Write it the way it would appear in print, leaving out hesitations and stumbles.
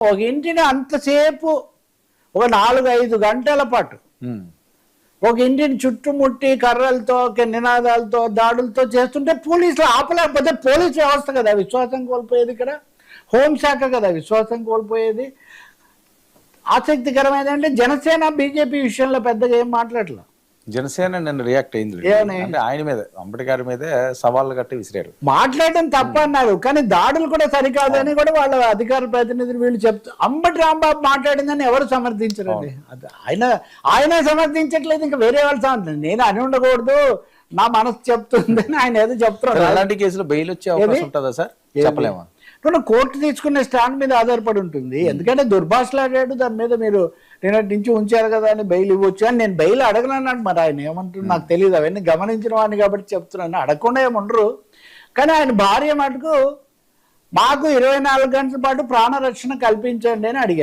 ఒక ఇంటిని అంతసేపు ఒక 4-5 గంటల పాటు ఒక ఇంటిని చుట్టుముట్టి కర్రలతో నినాదాలతో దాడులతో చేస్తుంటే పోలీసులు ఆపలేకపోతే పోలీస్ వ్యవస్థ కదా విశ్వాసం కోల్పోయేది, ఇక్కడ హోంశాఖ కదా విశ్వాసం కోల్పోయేది. ఆసక్తికరమైనది అంటే జనసేన బీజేపీ విషయంలో పెద్దగా ఏం మాట్లాడలేదు. జనసేన నిన్న రియాక్ట్ అయింది అంటే ఆయన మీద, అంబేద్కర్ మీదే సవాళ్ళు కట్టి విసిరారు. మాట్లాడటం తప్ప అన్నారు, కానీ దాడులు కూడా సరికాదని కూడా వాళ్ళ అధికార ప్రతినిధులు వీళ్ళు చెప్తారు. అంబటి రాంబాబు మాట్లాడిందని ఎవరు సమర్థించరండి. ఆయన సమర్థించట్లేదు, ఇంకా వేరే వాళ్ళు సమర్థించారు. నేను అని ఉండకూడదు, నా మనసు చెప్తుందని ఆయన ఏదో చెప్తున్నారు. అలాంటి కేసులో బెయిల్ వచ్చే అవకాశం ఉంటుందా సార్? చెప్పలేమా? కోర్టు తీసుకునే స్టాండ్ మీద ఆధారపడి ఉంటుంది. ఎందుకంటే దుర్భాషలాడాడు, దాని మీద మీరు నిన్నటి నుంచి ఉంచారు కదా అని బెయిల్ ఇవ్వచ్చు అని. నేను బెయిల్ అడగనన్నాడు, మరి ఆయన ఏమంటున్నారు నాకు తెలియదు. అవన్నీ గమనించిన వాడిని కాబట్టి చెప్తున్నాను, అడగకుండా ఏముండరు. కానీ ఆయన భార్య మటుకు మాకు 24 గంటల పాటు ప్రాణరక్షణ కల్పించండి అని అడిగారు.